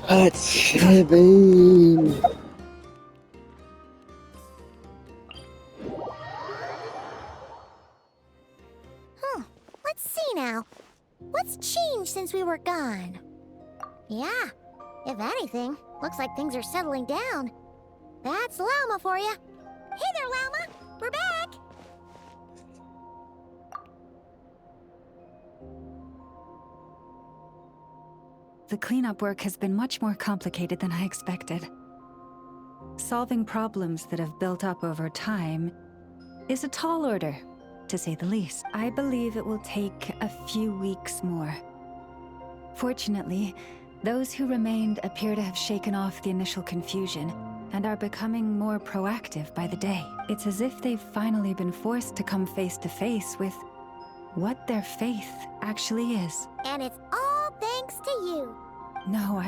Achieving. Huh. Let's see now. What's changed since we were gone? Yeah. If anything, looks like things are settling down. That's Llama for you. Hey there, Llama. We're back. The cleanup work has been much more complicated than I expected. Solving problems that have built up over time is a tall order, to say the least. I believe it will take a few weeks more. Fortunately, those who remained appear to have shaken off the initial confusion and are becoming more proactive by the day. It's as if they've finally been forced to come face to face with what their faith actually is. And it's all thanks to you. No,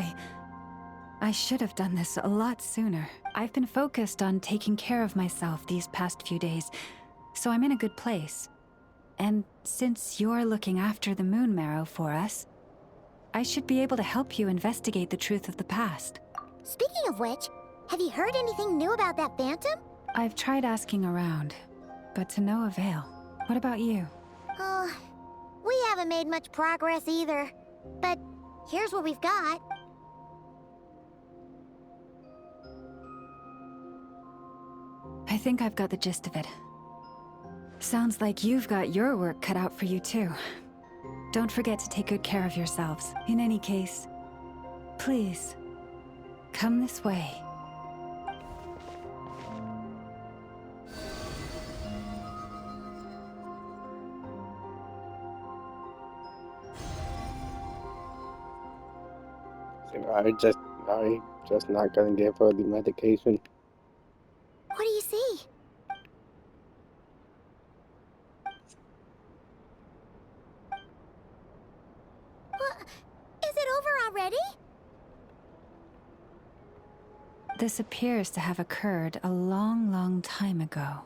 I should have done this a lot sooner. I've been focused on taking care of myself these past few days, so I'm in a good place. And since you're looking after the Moon Marrow for us, I should be able to help you investigate the truth of the past. Speaking of which, have you heard anything new about that phantom? I've tried asking around, but to no avail. What about you? We haven't made much progress either. But here's what we've got. I think I've got the gist of it. Sounds like you've got your work cut out for you too. Don't forget to take good care of yourselves. In any case, please, come this way. I just not gonna give her the medication. What do you see? Is it over already? This appears to have occurred a long, long time ago.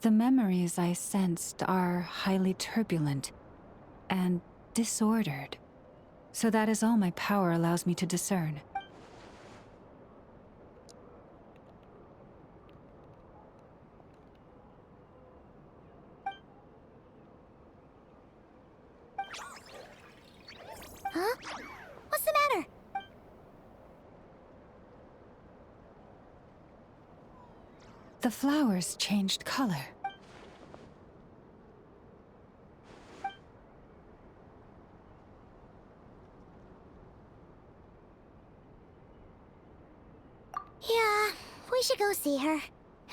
The memories I sensed are highly turbulent and disordered. So that is all my power allows me to discern. Huh? What's the matter? The flowers changed color. Yeah, we should go see her.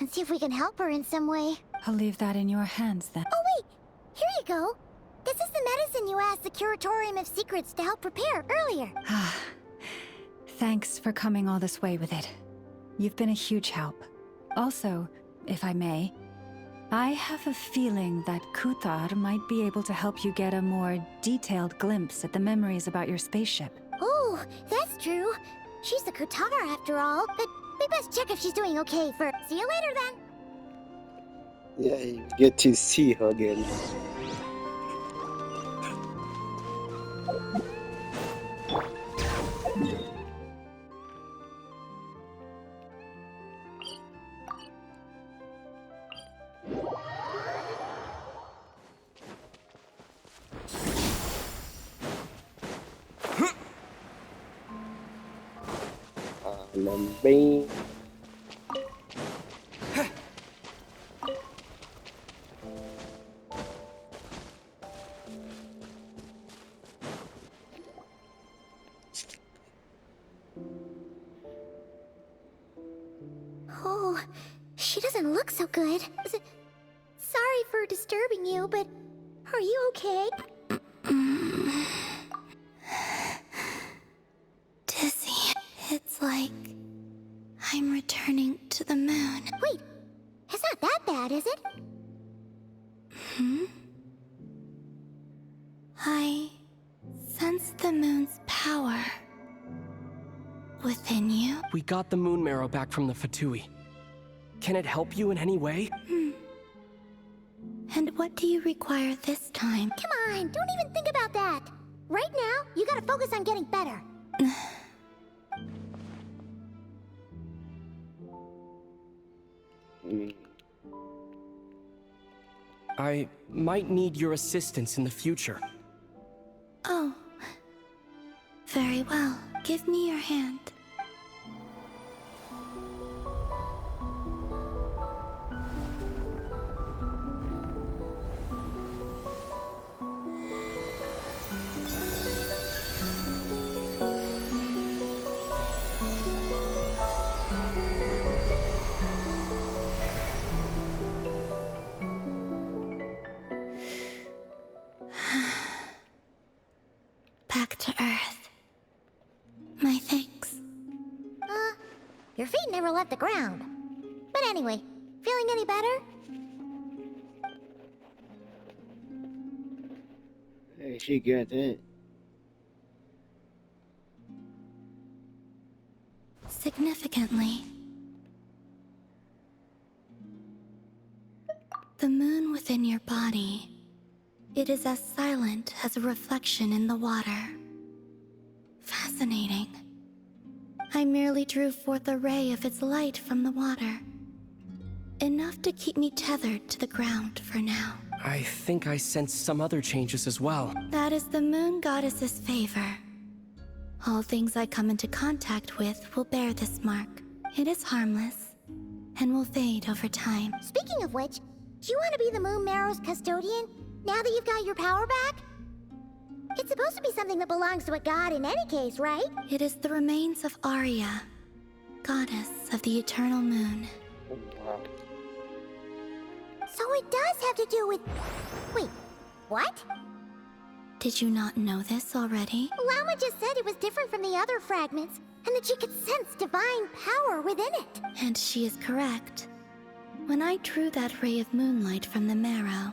And see if we can help her in some way. I'll leave that in your hands then. Oh wait! Here you go! This is the medicine you asked the Curatorium of Secrets to help prepare earlier. Ah, thanks for coming all this way with it. You've been a huge help. Also, if I may, I have a feeling that Kuthar might be able to help you get a more detailed glimpse at the memories about your spaceship. Oh, that's true. She's the Kutara after all, but we best check if she's doing okay first. See you later then. Yeah, you get to see her again. Bing. Oh, she doesn't look so good. Sorry for disturbing you, but are you okay? Dizzy. It's like I'm returning to the moon. Wait, it's not that bad, is it? I sense the moon's power within you. We got the moon marrow back from the Fatui. Can it help you in any way? And what do you require this time? Come on, don't even think about that. Right now, you gotta focus on getting better. Mm. I might need your assistance in the future. Oh. Very well. Give me your hand. Back to Earth. My thanks. Your feet never left the ground. But anyway, feeling any better? Hey, she got that. Significantly. The moon within your body. It is as silent as a reflection in the water. Fascinating. I merely drew forth a ray of its light from the water. Enough to keep me tethered to the ground for now. I think I sense some other changes as well. That is the moon goddess's favor. All things I come into contact with will bear this mark. It is harmless, and will fade over time. Speaking of which, do you want to be the Moon Marrow's custodian, now that you've got your power back? It's supposed to be something that belongs to a god in any case, right? It is the remains of Arya, goddess of the eternal moon. Wow. So it does have to do with... Wait, what? Did you not know this already? Llama just said it was different from the other fragments, and that she could sense divine power within it. And she is correct. When I drew that ray of moonlight from the marrow,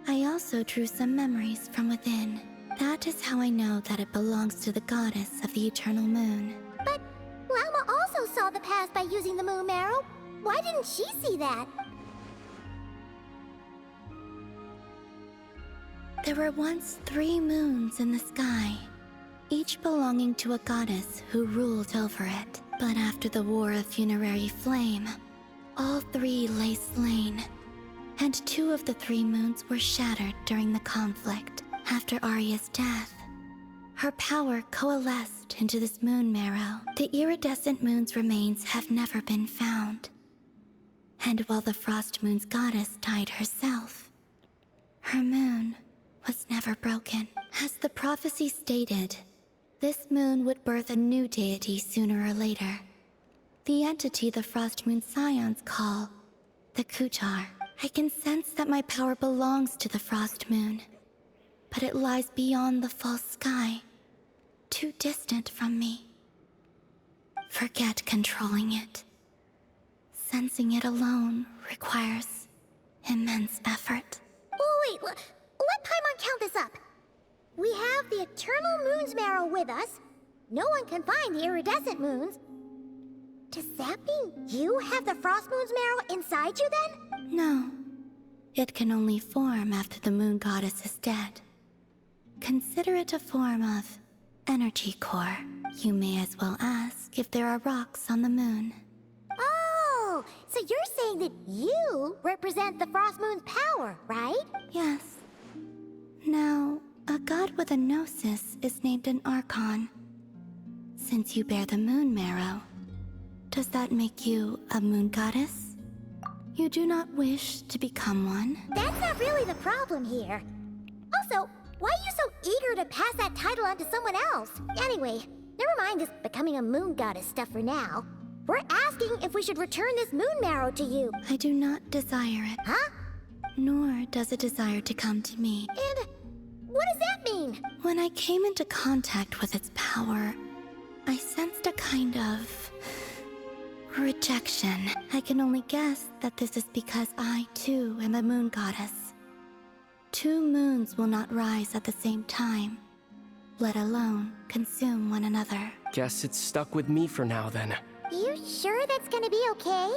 I also drew some memories from within. That is how I know that it belongs to the goddess of the eternal moon. But Llama also saw the past by using the Moon Marrow. Why didn't she see that? There were once 3 moons in the sky, each belonging to a goddess who ruled over it. But after the War of Funerary Flame, all 3 lay slain, and 2 of the 3 moons were shattered during the conflict. After Arya's death, her power coalesced into this moon marrow. The iridescent moon's remains have never been found. And while the Frost Moon's goddess died herself, her moon was never broken. As the prophecy stated, this moon would birth a new deity sooner or later. The entity the Frost Moon Scions call the Kutar. I can sense that my power belongs to the Frost Moon, but it lies beyond the false sky, too distant from me. Forget controlling it. Sensing it alone requires immense effort. Oh, wait, let Paimon count this up. We have the Eternal Moon's Marrow with us. No one can find the iridescent moons. Does that mean you have the Frost Moon's Marrow inside you then? No. It can only form after the moon goddess is dead. Consider it a form of energy core. You may as well ask if there are rocks on the moon. Oh, so you're saying that you represent the Frost Moon's power, right? Yes. Now, a god with a gnosis is named an Archon. Since you bear the moon marrow, does that make you a moon goddess? You do not wish to become one? That's not really the problem here. Also, why are you so eager to pass that title on to someone else? Anyway, never mind this becoming a moon goddess stuff for now. We're asking if we should return this moon marrow to you. I do not desire it. Huh? Nor does it desire to come to me. And what does that mean? When I came into contact with its power, I sensed a kind of rejection. I can only guess that this is because I, too, am a moon goddess. 2 moons will not rise at the same time, let alone consume one another. Guess it's stuck with me for now then. You sure that's gonna be okay?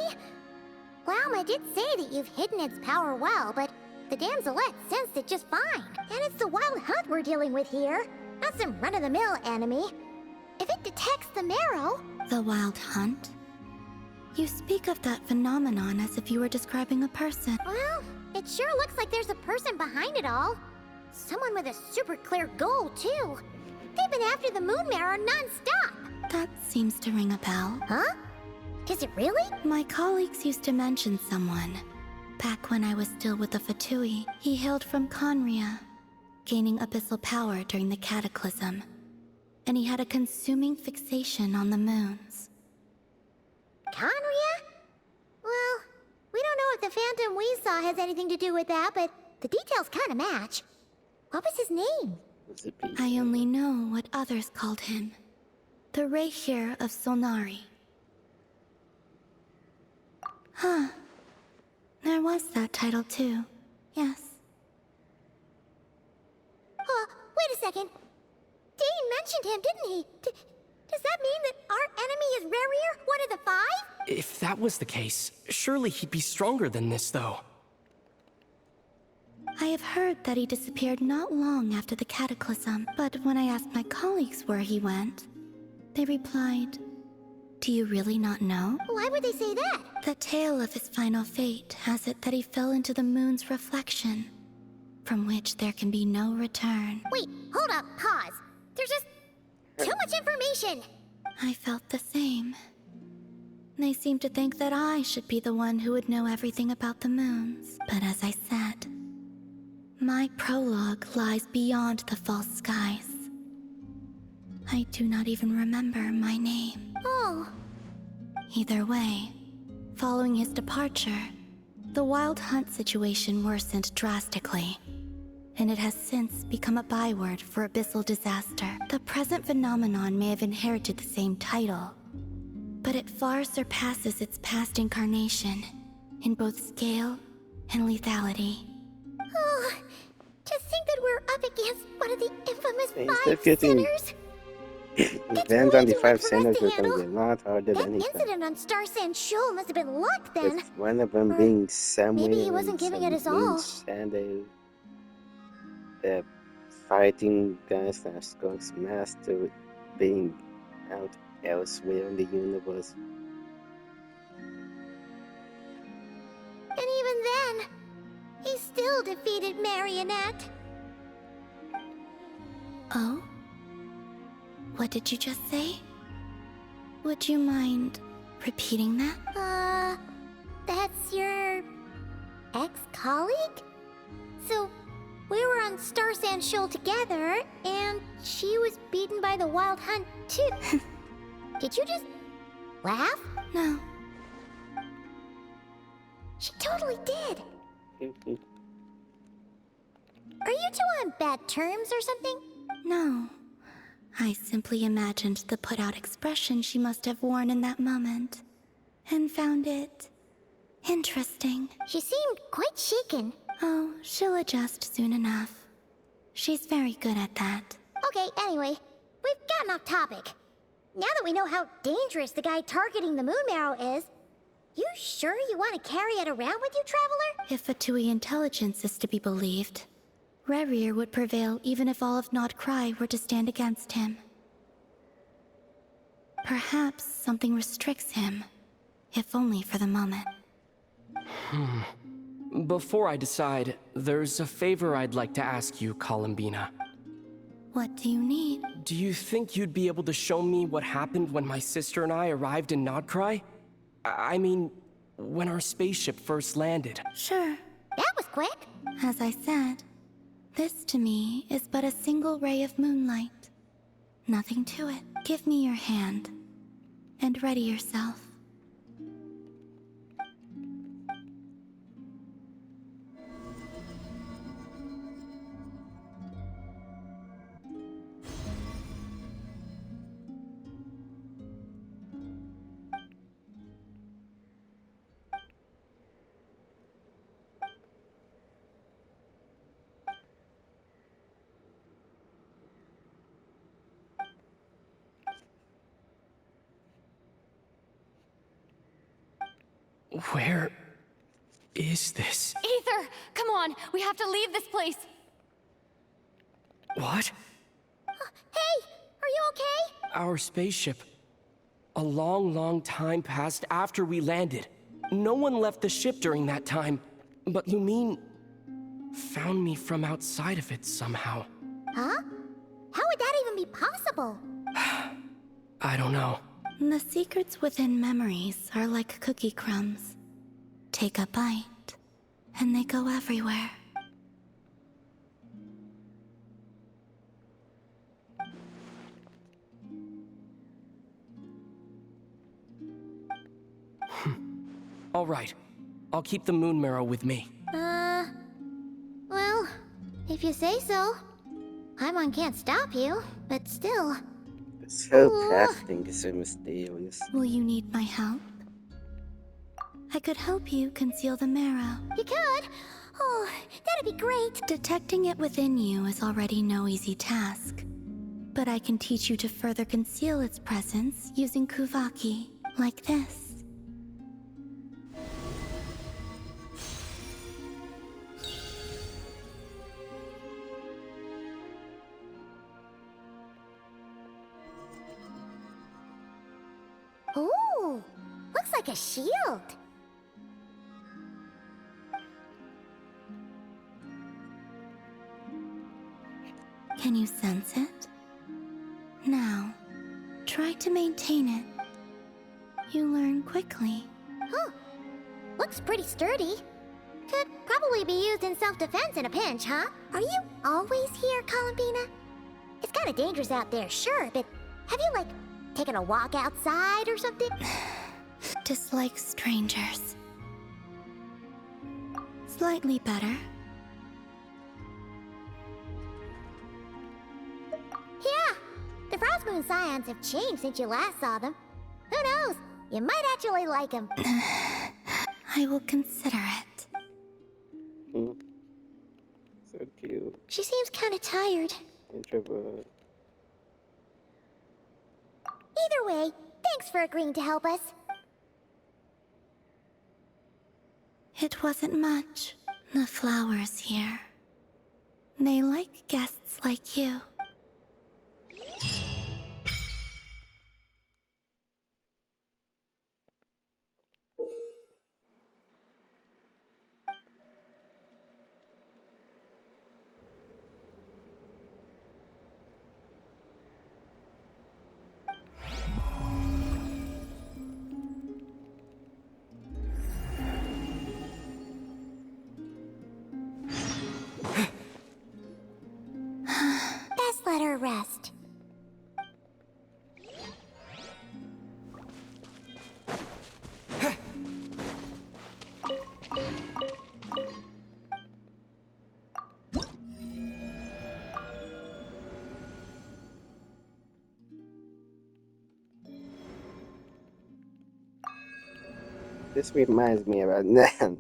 Llama did say that you've hidden its power well, but the damselette sensed it just fine. And it's the wild hunt we're dealing with here, not some run-of-the-mill enemy. If it detects the marrow... The wild hunt? You speak of that phenomenon as if you were describing a person. Well, it sure looks like there's a person behind it all. Someone with a super clear goal, too. They've been after the moon mirror non-stop. That seems to ring a bell. Huh? Does it really? My colleagues used to mention someone. Back when I was still with the Fatui, he hailed from Conria, gaining abyssal power during the Cataclysm. And he had a consuming fixation on the moons. Conria? Well, we don't know if the phantom we saw has anything to do with that, but the details kind of match. What was his name? I only know what others called him. The Reikir of Solnari. Huh. There was that title too. Yes. Wait a second. Dane mentioned him, didn't he? Does that mean that our enemy is Rerir, one of the five? If that was the case, surely he'd be stronger than this, though. I have heard that he disappeared not long after the Cataclysm, but when I asked my colleagues where he went, they replied, "Do you really not know?" Why would they say that? The tale of his final fate has it that he fell into the moon's reflection, from which there can be no return. Wait, hold up, pause. There's just too much information. I felt the same. They seemed to think that I should be the one who would know everything about the moons. But as I said, my prologue lies beyond the false skies. I do not even remember my name. Oh. Either way, following his departure, the Wild Hunt situation worsened drastically, and it has since become a byword for abyssal disaster. The present phenomenon may have inherited the same title, but it far surpasses its past incarnation in both scale and lethality. Oh, to think that we're up against one of the infamous Instead five getting sinners. revenge on the way five too much sinners for us to is gonna handle. be a lot harder That than anything. incident on Star Sand Shoal must have been luck then. With one of them Or being somewhere maybe he wasn't in giving it some his all. niche and the fighting guys that's going smash to being out elsewhere in the universe. And even then, he still defeated Marionette. Oh? What did you just say? Would you mind repeating that? That's your ex-colleague? So, we were on Star Sand Shoal together, and she was beaten by the Wild Hunt too. Did you just laugh? No. She totally did. Are you two on bad terms or something? No. I simply imagined the put-out expression she must have worn in that moment, and found it interesting. She seemed quite shaken. Oh, she'll adjust soon enough. She's very good at that. Okay, anyway, we've gotten off topic. Now that we know how dangerous the guy targeting the moon marrow is, you sure you want to carry it around with you, Traveler? If Fatui intelligence is to be believed, Rerir would prevail even if all of Nod Cry were to stand against him. Perhaps something restricts him, if only for the moment. Before I decide, there's a favor I'd like to ask you, Columbina. What do you need? Do you think you'd be able to show me what happened when my sister and I arrived in Nodcry? I mean, when our spaceship first landed. Sure. That was quick. As I said, this to me is but a single ray of moonlight. Nothing to it. Give me your hand, and ready yourself. Where is this? Aether, come on, we have to leave this place. What? Hey, are you okay? Our spaceship. A long, long time passed after we landed. No one left the ship during that time, but Lumine found me from outside of it somehow. Huh? How would that even be possible? I don't know. The secrets within memories are like cookie crumbs. Take a bite, and they go everywhere. All right. I'll keep the moon marrow with me. Well, if you say so. Paimon can't stop you, but still. This whole path thing is so mysterious. Will you need my help? I could help you conceal the marrow. You could? Oh, that'd be great. Detecting it within you is already no easy task. But I can teach you to further conceal its presence using Kuvaki, like this. Ooh, looks like a shield. Can you sense it? Now, try to maintain it. You learn quickly. Huh. Looks pretty sturdy. Could probably be used in self-defense in a pinch, huh? Are you always here, Columbina? It's kind of dangerous out there, sure, but have you, like, taken a walk outside or something? Dislike strangers. Slightly better. Yeah, the Frost Moon Scions have changed since you last saw them. Who knows? You might actually like them. I will consider it. So cute. She seems kind of tired. Introvert. Either way, thanks for agreeing to help us. It wasn't much. The flowers here. They like guests like you. Best let her rest. This reminds me about Nan.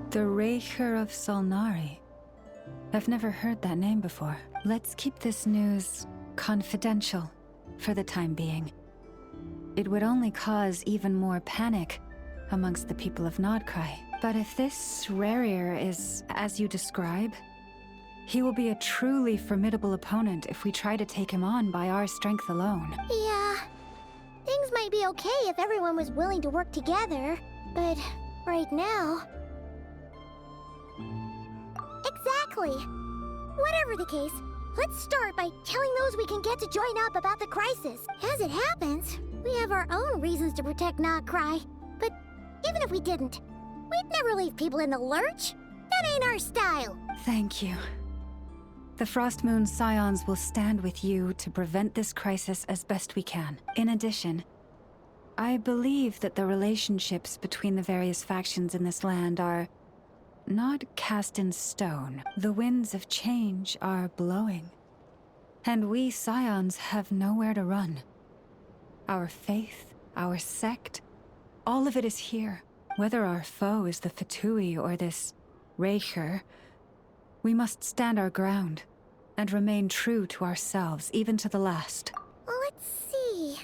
The Raker of Solnari. I've never heard that name before. Let's keep this news confidential for the time being. It would only cause even more panic amongst the people of Nodcry. But if this Rarier is as you describe, he will be a truly formidable opponent if we try to take him on by our strength alone. Yeah, things might be okay if everyone was willing to work together, but right now... Exactly! Whatever the case, let's start by telling those we can get to join up about the crisis. As it happens, we have our own reasons to protect Nodcry, but even if we didn't, we'd never leave people in the lurch. That ain't our style. Thank you. The Frost Moon Scions will stand with you to prevent this crisis as best we can. In addition, I believe that the relationships between the various factions in this land are not cast in stone. The winds of change are blowing. And we Scions have nowhere to run. Our faith, our sect, all of it is here. Whether our foe is the Fatui or this Raker, we must stand our ground and remain true to ourselves, even to the last. Well, let's see.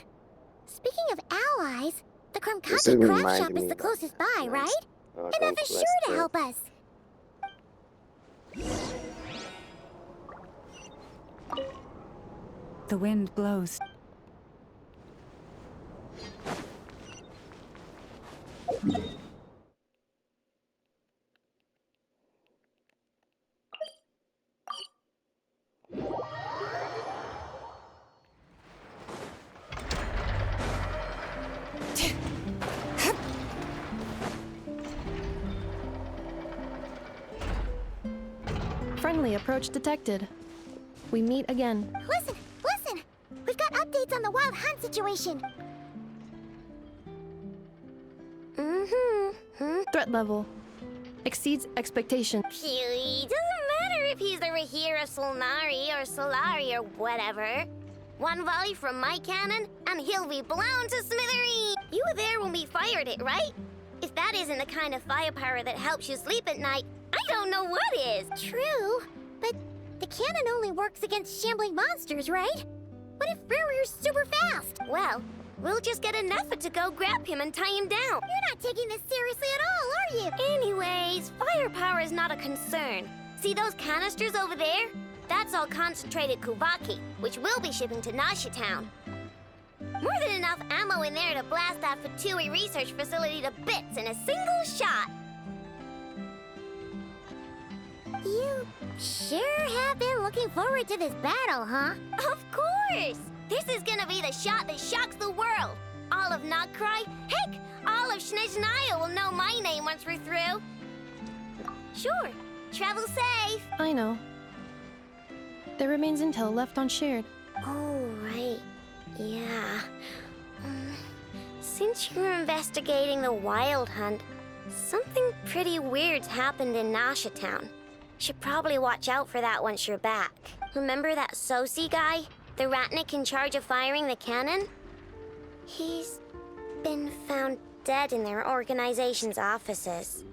Speaking of allies, the Does it Krumkaki craft remind shop is me the of closest by, Nice. right? Oh, Enough is sure to help us. The wind blows. Friendly approach detected. We meet again. Listen, listen! We've got updates on the wild hunt situation. Threat level exceeds expectation. Phew, doesn't matter if he's the Rahira Solnari or Solari or whatever. One volley from my cannon, and he'll be blown to smithereens! You were there when we fired it, right? If that isn't the kind of firepower that helps you sleep at night, I don't know what is. True, but the cannon only works against shambling monsters, right? What if Rarir's super fast? Well, we'll just get a Nepha to go grab him and tie him down. You're not taking this seriously at all, are you? Anyways, firepower is not a concern. See those canisters over there? That's all concentrated Kubaki, which we'll be shipping to Nasha Town. More than enough ammo in there to blast that Fatui research facility to bits in a single shot. You sure have been looking forward to this battle, huh? Of course! This is gonna be the shot that shocks the world. All of Nagkrai, heck, all of Snezhnaya will know my name once we're through. Sure, travel safe. I know. There remains intel left unshared. Oh, right. Yeah. Since you're investigating the wild hunt, something pretty weird's happened in Nasha Town. Should probably watch out for that once you're back. Remember that Sosi guy? The Ratnik in charge of firing the cannon? He's been found dead in their organization's offices.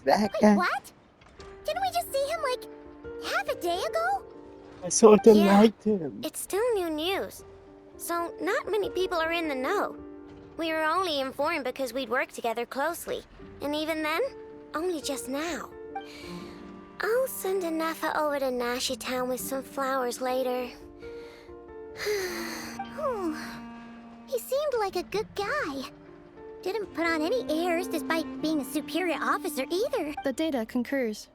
That Wait, guy? what? Didn't we just see him like half a day ago? I saw the Yeah. light him. It's still new news, so not many people are in the know. We were only informed because we'd worked together closely, and even then, only just now. I'll send a Nepha over to Nashi Town with some flowers later. He seemed like a good guy. Didn't put on any airs despite being a superior officer either. The data concurs.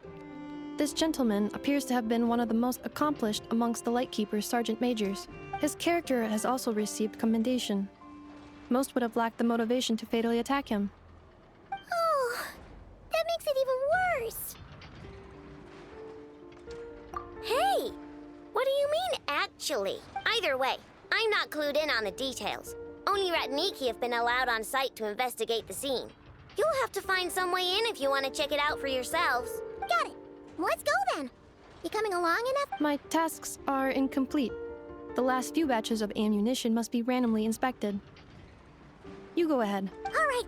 This gentleman appears to have been one of the most accomplished amongst the Lightkeeper's Sergeant Majors. His character has also received commendation. Most would have lacked the motivation to fatally attack him. Oh, that makes it even worse. Hey, what do you mean, actually? Either way, I'm not clued in on the details. Only Ratniki have been allowed on site to investigate the scene. You'll have to find some way in if you want to check it out for yourselves. Got it. Let's go then. You coming along enough? My tasks are incomplete. The last few batches of ammunition must be randomly inspected. You go ahead. All right.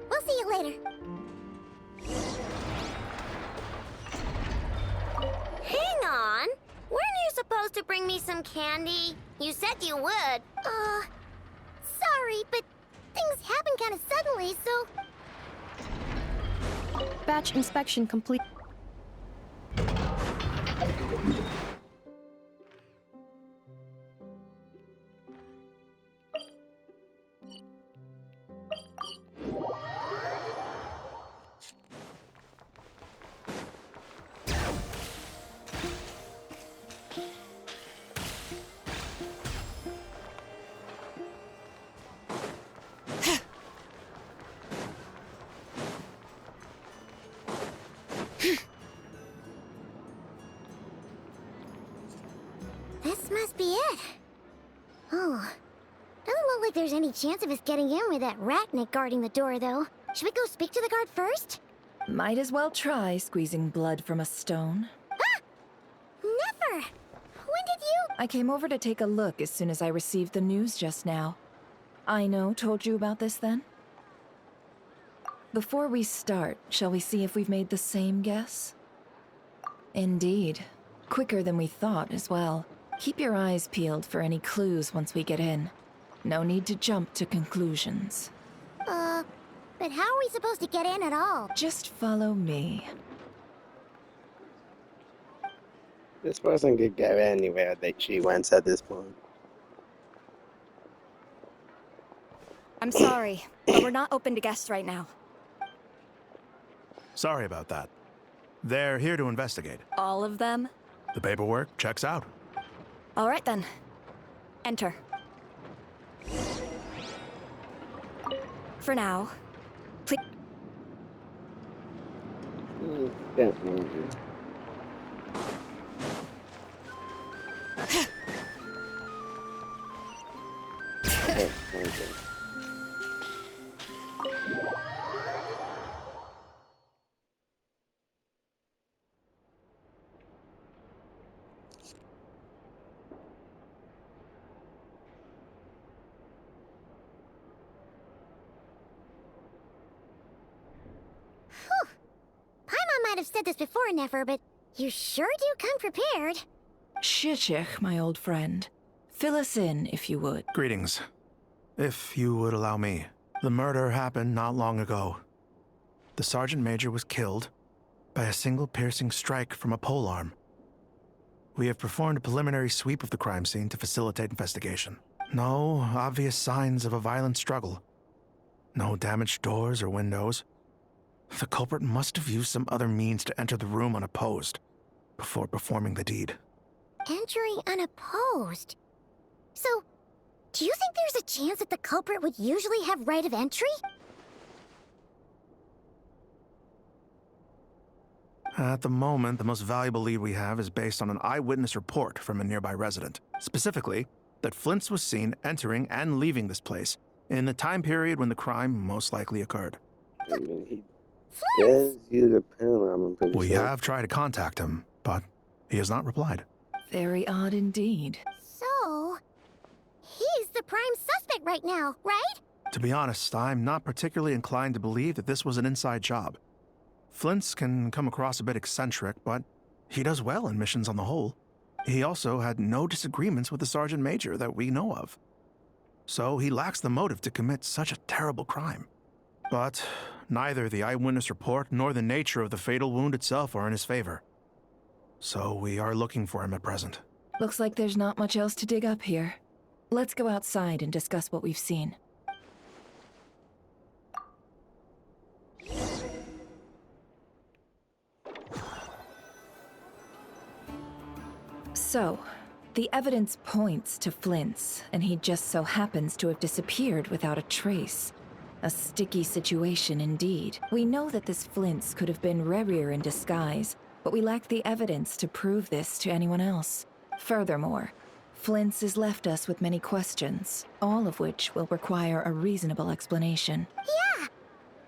We'll see you later. Hang on. Weren't you supposed to bring me some candy? You said you would. Sorry, but things happened kind of suddenly, so... Batch inspection complete. there's any chance of us getting in with that ratnik guarding the door, though. Should we go speak to the guard first? Might as well try squeezing blood from a stone. Never! When did you... I came over to take a look as soon as I received the news just now. Aino told you about this then? Before we start, shall we see if we've made the same guess? Indeed. Quicker than we thought as well. Keep your eyes peeled for any clues once we get in. No need to jump to conclusions. But how are we supposed to get in at all? Just follow me. This person could go anywhere that she wants at this point. I'm sorry, but we're not open to guests right now. Sorry about that. They're here to investigate. All of them? The paperwork checks out. All right then. Enter. For now. Please. Can't move it. Oh, okay. Paimon might have said this before, Nefer, but you sure do come prepared. Shishich, my old friend. Fill us in, if you would. Greetings. If you would allow me. The murder happened not long ago. The Sergeant Major was killed by a single piercing strike from a polearm. We have performed a preliminary sweep of the crime scene to facilitate investigation. No obvious signs of a violent struggle. No damaged doors or windows. The culprit must have used some other means to enter the room unopposed before performing the deed. Entering unopposed. So, do you think there's a chance that the culprit would usually have right of entry? At the moment, the most valuable lead we have is based on an eyewitness report from a nearby resident. Specifically, that Flint's was seen entering and leaving this place in the time period when the crime most likely occurred. I mean, he does use a pen, I'm pretty We sure. have tried to contact him, but he has not replied. Very odd indeed. So, he's the prime suspect right now, right? To be honest, I'm not particularly inclined to believe that this was an inside job. Flint's can come across a bit eccentric, but he does well in missions on the whole. He also had no disagreements with the Sergeant Major that we know of. So he lacks the motive to commit such a terrible crime. But neither the eyewitness report nor the nature of the fatal wound itself are in his favor. So we are looking for him at present. Looks like there's not much else to dig up here. Let's go outside and discuss what we've seen. So, the evidence points to Flint's, and he just so happens to have disappeared without a trace. A sticky situation indeed. We know that this Flint's could have been Rerir in disguise, but we lack the evidence to prove this to anyone else. Furthermore, Flint's has left us with many questions, all of which will require a reasonable explanation. Yeah!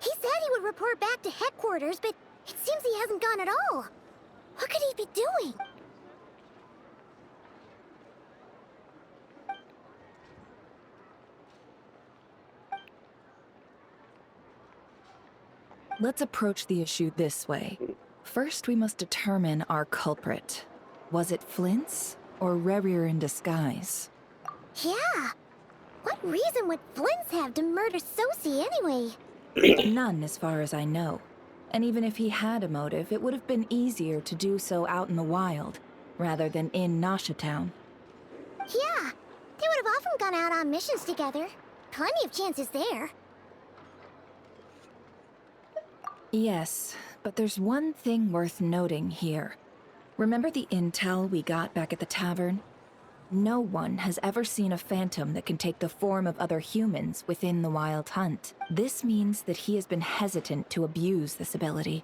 He said he would report back to headquarters, but it seems he hasn't gone at all. What could he be doing? Let's approach the issue this way. First, we must determine our culprit. Was it Flint's or Rerir in disguise? Yeah! What reason would Flint's have to murder Sosie anyway? None, as far as I know. And even if he had a motive, it would have been easier to do so out in the wild, rather than in Nasha Town. Yeah, they would have often gone out on missions together. Plenty of chances there. Yes, but there's one thing worth noting here. Remember the intel we got back at the tavern? No one has ever seen a phantom that can take the form of other humans within the Wild Hunt. This means that he has been hesitant to abuse this ability,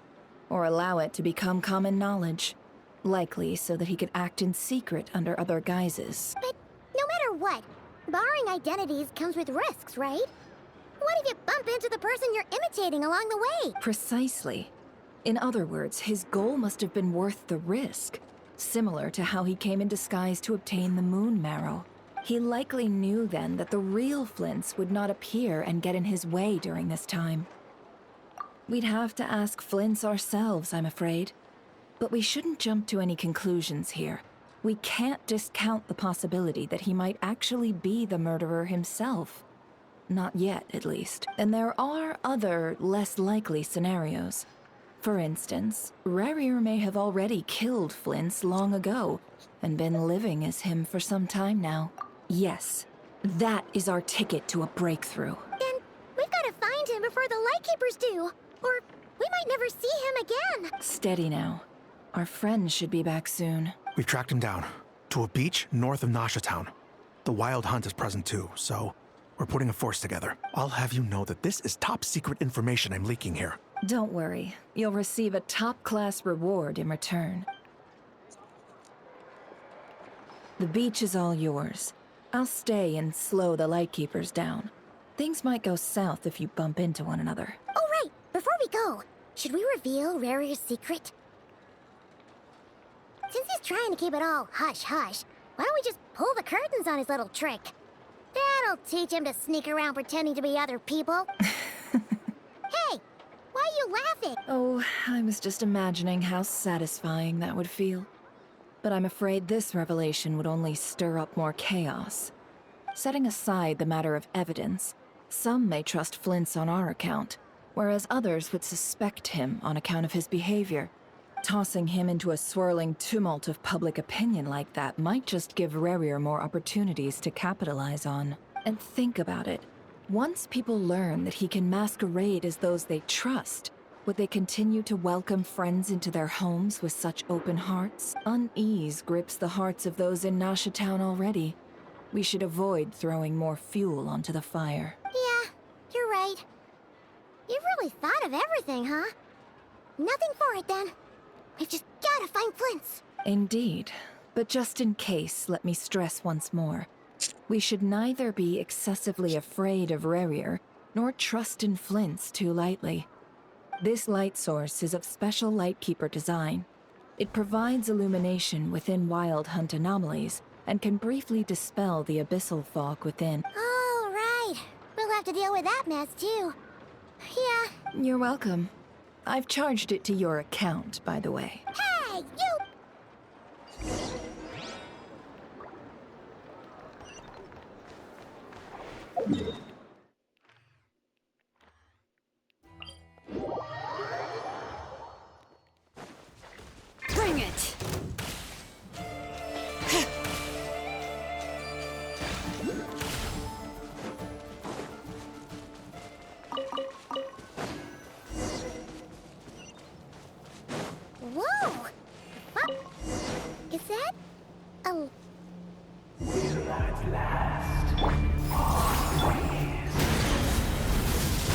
or allow it to become common knowledge. Likely so that he could act in secret under other guises. But no matter what, Barring identities comes with risks, right? What if you bump into the person you're imitating along the way? Precisely. In other words, his goal must have been worth the risk. Similar to how he came in disguise to obtain the moon marrow. He likely knew then that the real Flints would not appear and get in his way during this time. We'd have to ask Flints ourselves, I'm afraid. But we shouldn't jump to any conclusions here. We can't discount the possibility that he might actually be the murderer himself. Not yet, at least. And there are other, less likely scenarios. For instance, Rerir may have already killed Flints long ago, and been living as him for some time now. Yes, that is our ticket to a breakthrough. Then we've got to find him before the Lightkeepers do, or we might never see him again. Steady now. Our friend should be back soon. We've tracked him down to a beach north of Nasha Town. The Wild Hunt is present too, so we're putting a force together. I'll have you know that this is top secret information I'm leaking here. Don't worry. You'll receive a top-class reward in return. The beach is all yours. I'll stay and slow the Lightkeepers down. Things might go south if you bump into one another. Oh, right. Before we go, should we reveal Rarir's secret? Since he's trying to keep it all hush-hush, why don't we just pull the curtains on his little trick? That'll teach him to sneak around pretending to be other people. Hey! Why are you laughing? Oh, I was just imagining how satisfying that would feel. But I'm afraid this revelation would only stir up more chaos. Setting aside the matter of evidence, some may trust Flint's on our account, whereas others would suspect him on account of his behavior. Tossing him into a swirling tumult of public opinion like that might just give Rerir more opportunities to capitalize on. And think about it. Once people learn that he can masquerade as those they trust, would they continue to welcome friends into their homes with such open hearts? Unease grips the hearts of those in Nasha Town already. We should avoid throwing more fuel onto the fire. Yeah, you're right. You've really thought of everything, huh? Nothing for it, then. We've just gotta find Flint's. Indeed. But just in case, let me stress once more. We should neither be excessively afraid of Rerir, nor trust in Flint's too lightly. This light source is of special Lightkeeper design. It provides illumination within Wild Hunt anomalies, and can briefly dispel the abyssal fog within. Oh, right. We'll have to deal with that mess, too. Yeah. You're welcome. I've charged it to your account, by the way. Hey, you! Bring it! Whoa! What? Is that a...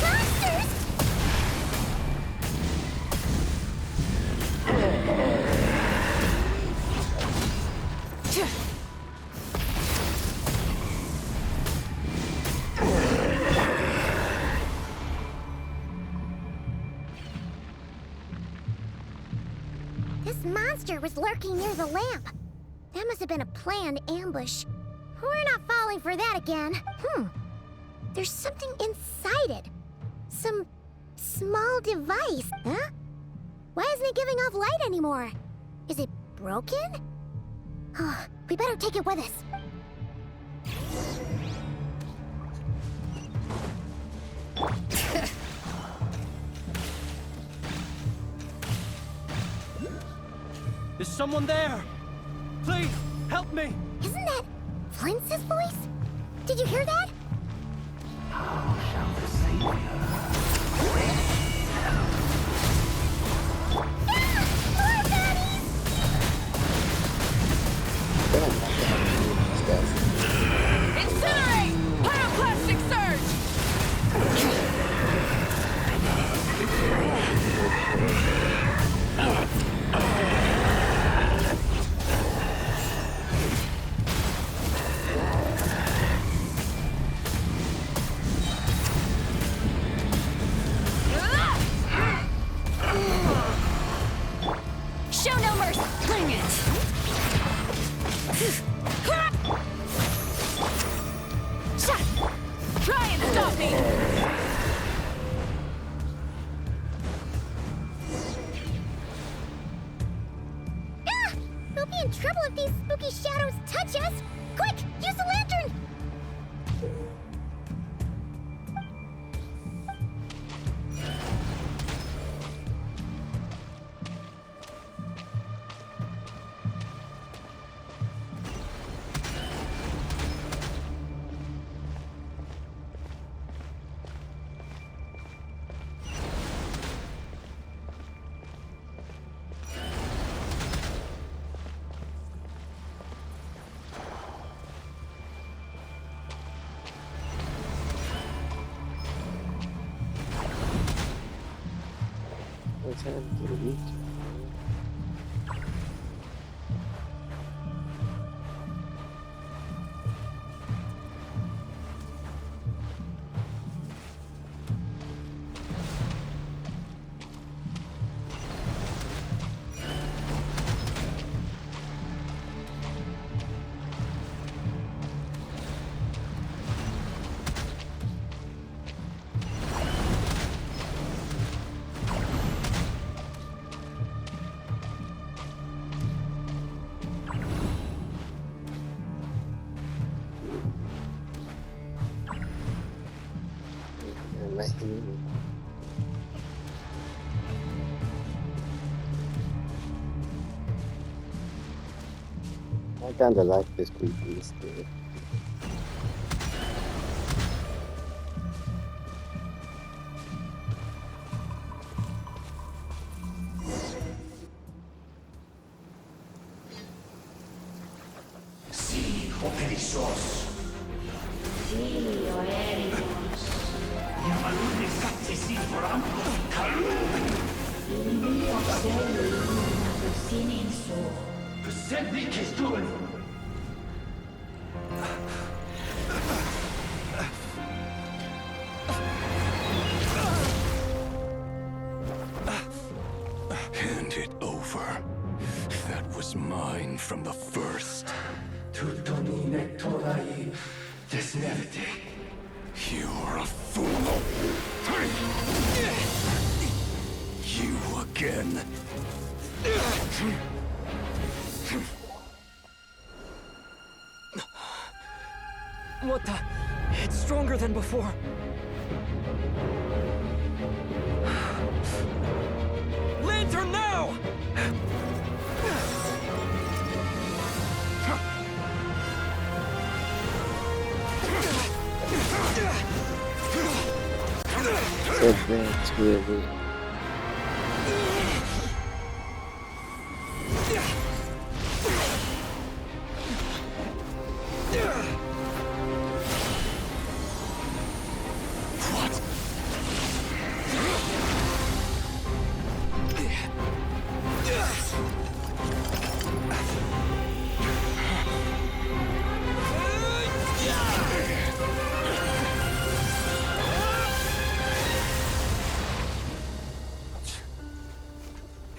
Monsters! This monster was lurking near the lamp. That must have been a planned ambush. We're not falling for that again. There's something inside it. Some small device. Huh? Why isn't it giving off light anymore? Is it broken? Oh, we better take it with us. Is someone there? Please, help me! Isn't that Flint's voice? Did you hear that? Incinerate! Pyroclastic surge! We'll be in trouble if these spooky shadows touch us! Quick, use the lantern! What's happening? I kinda like this creepy spirit. Hand it over. That was mine from the first. You're a fool. You again. What the? It's stronger than before. Lantern now! Advance really.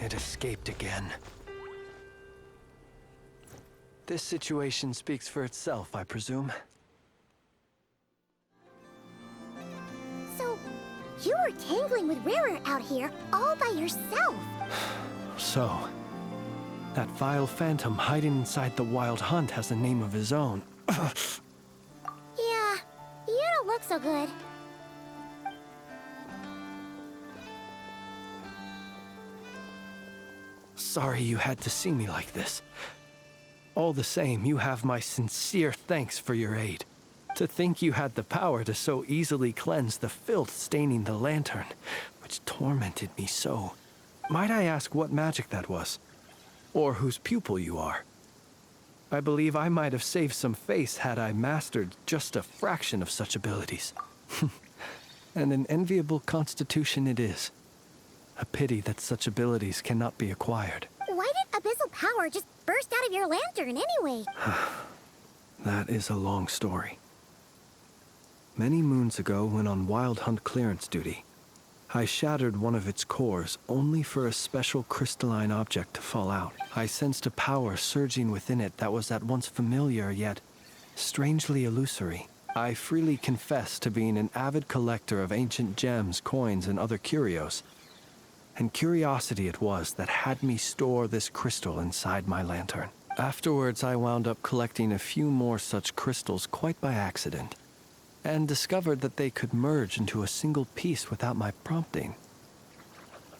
It escaped again. This situation speaks for itself, I presume. So, you were tangling with Rarer out here all by yourself. So, that vile phantom hiding inside the Wild Hunt has a name of his own. Yeah, you don't look so good. Sorry you had to see me like this. All the same, you have my sincere thanks for your aid. To think you had the power to so easily cleanse the filth staining the lantern, which tormented me so. Might I ask what magic that was? Or whose pupil you are? I believe I might have saved some face had I mastered just a fraction of such abilities. And an enviable constitution it is. A pity that such abilities cannot be acquired. Why did abyssal power just burst out of your lantern anyway? That is a long story. Many moons ago, when on Wild Hunt clearance duty, I shattered one of its cores only for a special crystalline object to fall out. I sensed a power surging within it that was at once familiar yet strangely illusory. I freely confess to being an avid collector of ancient gems, coins, and other curios. and curiosity it was that had me store this crystal inside my lantern. Afterwards, I wound up collecting a few more such crystals quite by accident, and discovered that they could merge into a single piece without my prompting.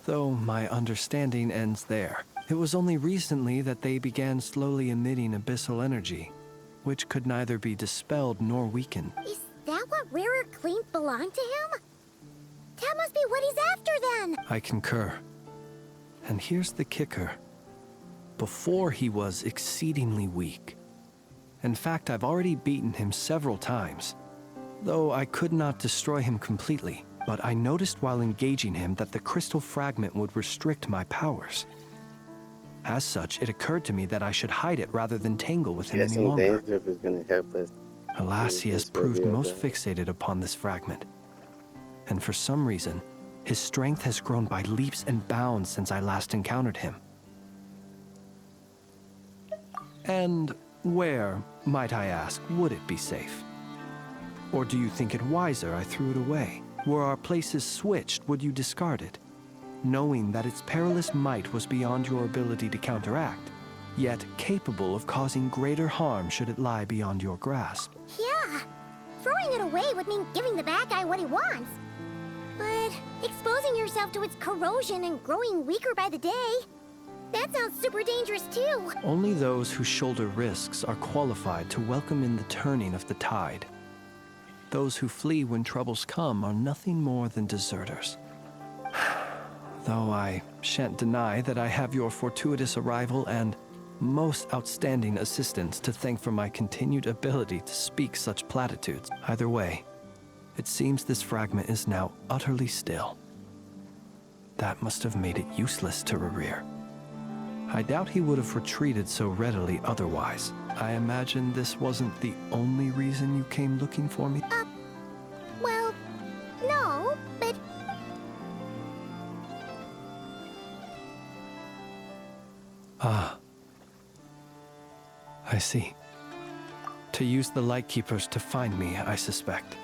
Though my understanding ends there. It was only recently that they began slowly emitting abyssal energy, which could neither be dispelled nor weakened. Is that what Rarer claimed belonged to him? That must be what he's after then! I concur. And here's the kicker. Before he was exceedingly weak. In fact, I've already beaten him several times, though I could not destroy him completely. But I noticed while engaging him that the crystal fragment would restrict my powers. As such, it occurred to me that I should hide it rather than tangle with him any longer. Danger is going to help us. Alas, he has proved most fixated upon this fragment. And for some reason, his strength has grown by leaps and bounds since I last encountered him. And where, might I ask, would it be safe? Or do you think it wiser I threw it away? Were our places switched, would you discard it, knowing that its perilous might was beyond your ability to counteract, yet capable of causing greater harm should it lie beyond your grasp? Yeah, throwing it away would mean giving the bad guy what he wants. But exposing yourself to its corrosion and growing weaker by the day, that sounds super dangerous too. Only those who shoulder risks are qualified to welcome in the turning of the tide. Those who flee when troubles come are nothing more than deserters. Though I shan't deny that I have your fortuitous arrival and most outstanding assistance to thank for my continued ability to speak such platitudes. Either way, it seems this fragment is now utterly still. That must have made it useless to Rarir. I doubt he would have retreated so readily otherwise. I imagine this wasn't the only reason you came looking for me? Well, no, but... Ah. I see. To use the Lightkeepers to find me, I suspect.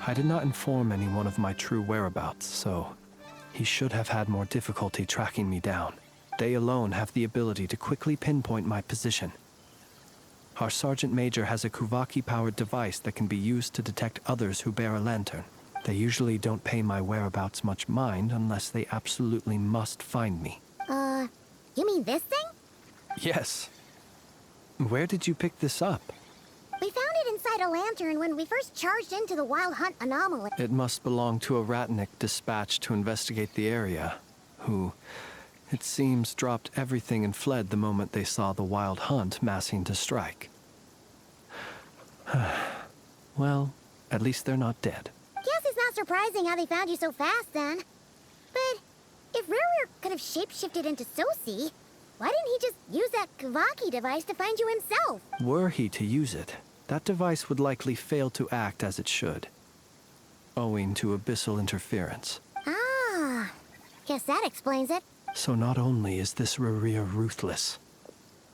I did not inform anyone of my true whereabouts, so he should have had more difficulty tracking me down. They alone have the ability to quickly pinpoint my position. Our Sergeant Major has a Kuvaki-powered device that can be used to detect others who bear a lantern. They usually don't pay my whereabouts much mind unless they absolutely must find me. You mean this thing? Yes. Where did you pick this up? We found it inside a lantern when we first charged into the Wild Hunt anomaly. It must belong to a Ratnik dispatched to investigate the area, who, it seems, dropped everything and fled the moment they saw the Wild Hunt massing to strike. Well, at least they're not dead. Guess it's not surprising how they found you so fast then. But if Rarer could have shapeshifted into Sosi, why didn't he just use that Kavaki device to find you himself? Were he to use it, that device would likely fail to act as it should, owing to abyssal interference. Ah, guess that explains it. So not only is this Rarir ruthless,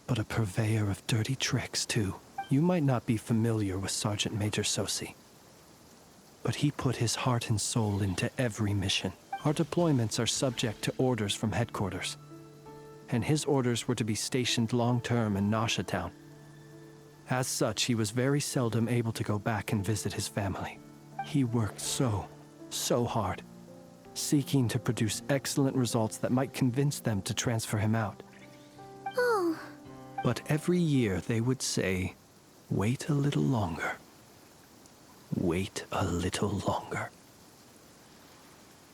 but a purveyor of dirty tricks, too. You might not be familiar with Sergeant Major Sosi, but he put his heart and soul into every mission. Our deployments are subject to orders from headquarters, and his orders were to be stationed long-term in Nasha Town. As such, he was very seldom able to go back and visit his family. He worked so hard, seeking to produce excellent results that might convince them to transfer him out. Oh. But every year they would say, "Wait a little longer. Wait a little longer."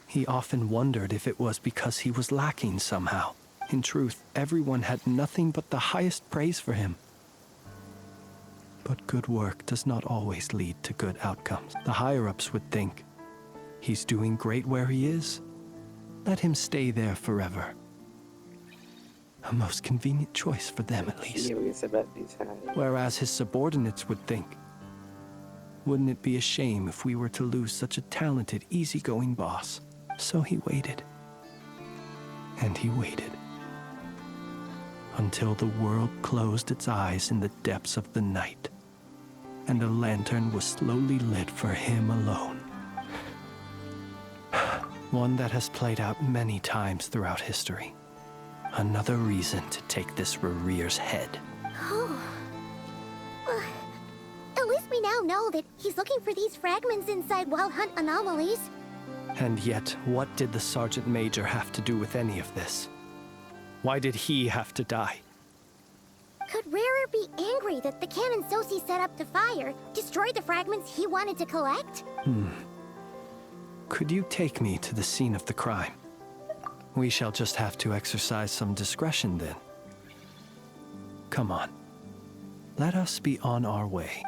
He often wondered if it was because he was lacking somehow. In truth, everyone had nothing but the highest praise for him. But good work does not always lead to good outcomes. The higher-ups would think, he's doing great where he is. Let him stay there forever. A most convenient choice for them, at least. Serious about these high. Whereas his subordinates would think, wouldn't it be a shame if we were to lose such a talented, easygoing boss? So he waited. And he waited. Until the world closed its eyes in the depths of the night, and a lantern was slowly lit for him alone. One that has played out many times throughout history. Another reason to take this Rerere's head. Oh. At least we now know that he's looking for these fragments inside Wild Hunt anomalies. And yet, what did the Sergeant Major have to do with any of this? Why did he have to die? Could Rarer be angry that the cannon Sosi set up to fire destroyed the fragments he wanted to collect? Could you take me to the scene of the crime? We shall just have to exercise some discretion then. Come on. Let us be on our way.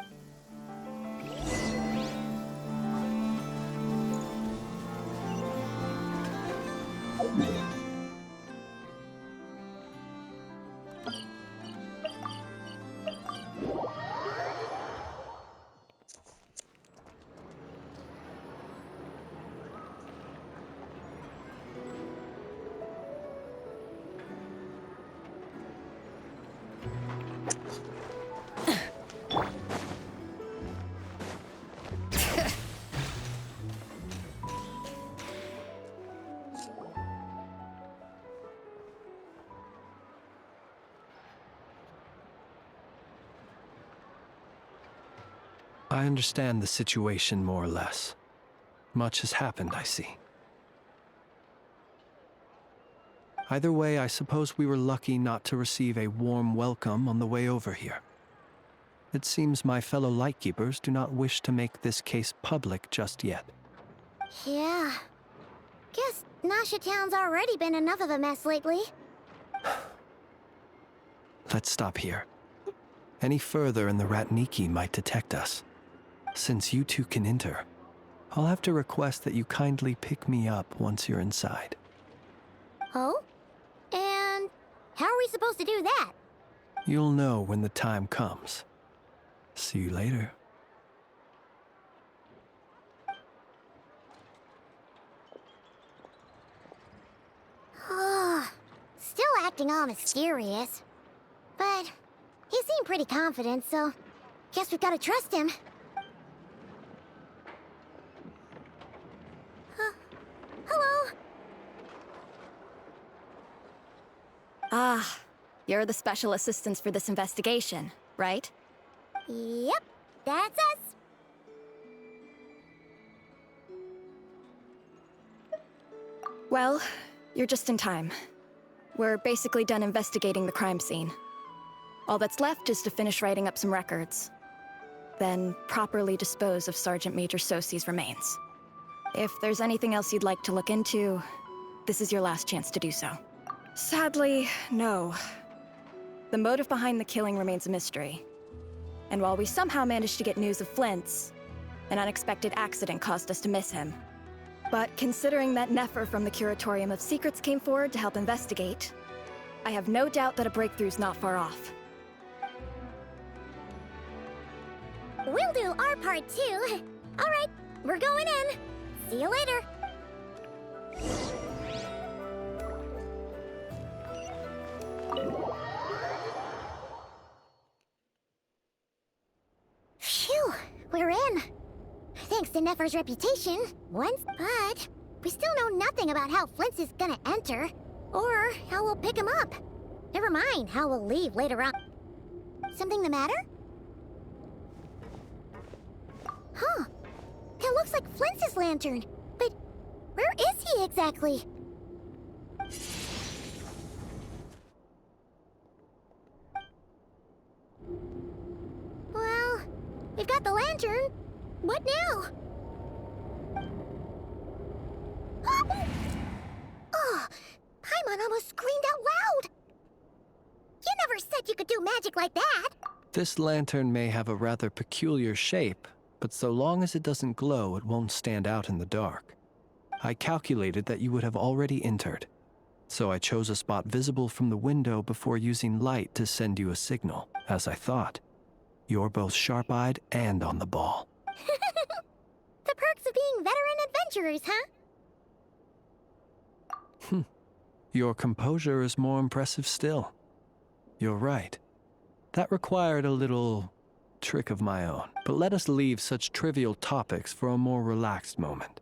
I understand the situation more or less. Much has happened, I see. Either way, I suppose we were lucky not to receive a warm welcome on the way over here. It seems my fellow Lightkeepers do not wish to make this case public just yet. Yeah. Guess Nasha Town's already been enough of a mess lately. Let's stop here. Any further and the Ratniki might detect us. Since you two can enter, I'll have to request that you kindly pick me up once you're inside. Oh? And how are we supposed to do that? You'll know when the time comes. See you later. Still acting all mysterious. But he seemed pretty confident, so guess we've got to trust him. Hello? Ah, you're the special assistants for this investigation, right? Yep, that's us. Well, you're just in time. We're basically done investigating the crime scene. All that's left is to finish writing up some records. Then properly dispose of Sergeant Major Sosi's remains. If there's anything else you'd like to look into, this is your last chance to do so. Sadly, no. The motive behind the killing remains a mystery. And while we somehow managed to get news of Flint's, an unexpected accident caused us to miss him. But considering that Nefer from the Curatorium of Secrets came forward to help investigate, I have no doubt that a breakthrough's not far off. We'll do our part too. All right, we're going in. See you later. Phew, we're in. Thanks to Nefer's reputation, but we still know nothing about how Flint's is gonna enter, or how we'll pick him up. Never mind how we'll leave later on. Something the matter? Huh. That looks like Flint's lantern. But where is he exactly? Well, we've got the lantern. What now? Oh, Paimon almost screamed out loud. You never said you could do magic like that. This lantern may have a rather peculiar shape, but so long as it doesn't glow, it won't stand out in the dark. I calculated that you would have already entered, so I chose a spot visible from the window before using light to send you a signal. As I thought, you're both sharp-eyed and on the ball. The perks of being veteran adventurers, huh? Your composure is more impressive still. You're right. That required a little trick of my own. But let us leave such trivial topics for a more relaxed moment.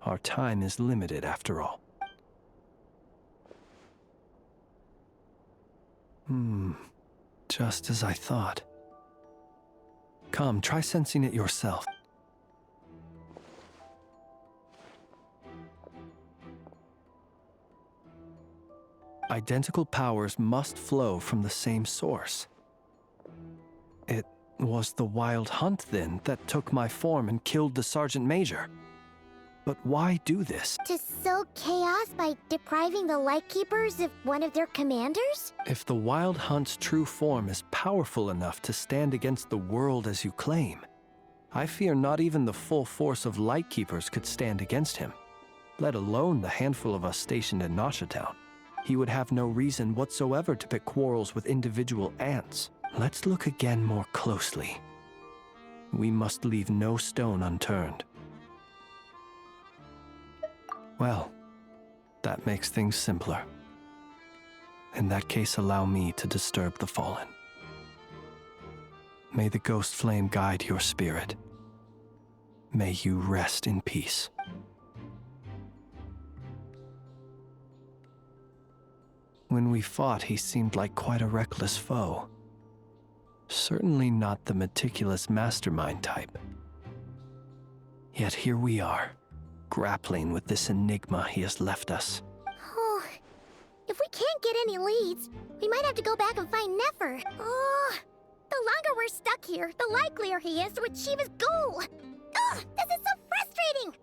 Our time is limited after all. Just as I thought. Come, try sensing it yourself. Identical powers must flow from the same source. It was the Wild Hunt, then, that took my form and killed the Sergeant Major. But why do this? To sow chaos by depriving the Lightkeepers of one of their commanders? If the Wild Hunt's true form is powerful enough to stand against the world as you claim, I fear not even the full force of Lightkeepers could stand against him, let alone the handful of us stationed in Nasha Town. He would have no reason whatsoever to pick quarrels with individual ants. Let's look again more closely. We must leave no stone unturned. Well, that makes things simpler. In that case, allow me to disturb the fallen. May the ghost flame guide your spirit. May you rest in peace. When we fought, he seemed like quite a reckless foe. Certainly not the meticulous mastermind type. Yet here we are, grappling with this enigma he has left us. Oh, if we can't get any leads, we might have to go back and find Nefer. Oh, the longer we're stuck here, the likelier he is to achieve his goal. Ugh, this is so frustrating!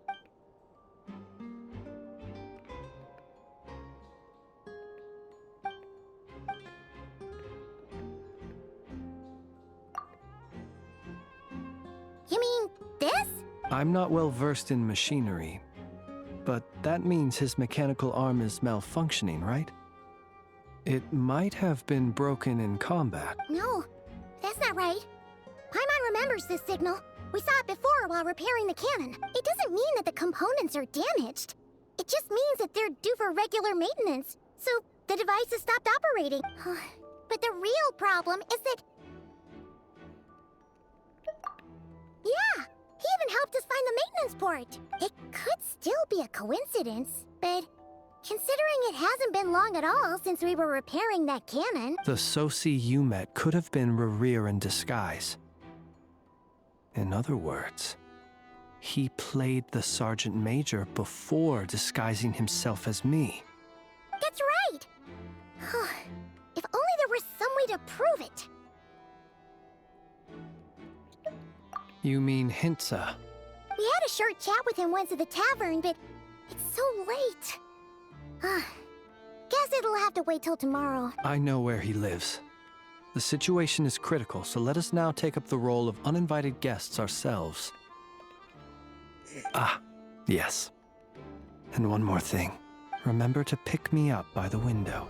You mean this? I'm not well versed in machinery, but that means his mechanical arm is malfunctioning, right? It might have been broken in combat. No, that's not right. Paimon remembers this signal. We saw it before while repairing the cannon. It doesn't mean that the components are damaged. It just means that they're due for regular maintenance, so the device has stopped operating. But the real problem is that... Yeah, he even helped us find the maintenance port. It could still be a coincidence, but considering it hasn't been long at all since we were repairing that cannon... The Soci you met could have been Rerir in disguise. In other words, he played the Sergeant Major before disguising himself as me. That's right! If only there was some way to prove it. You mean Hintsa? We had a short chat with him once at the tavern, but it's so late. Guess it'll have to wait till tomorrow. I know where he lives. The situation is critical, so let us now take up the role of uninvited guests ourselves. Ah, yes. And one more thing. Remember to pick me up by the window.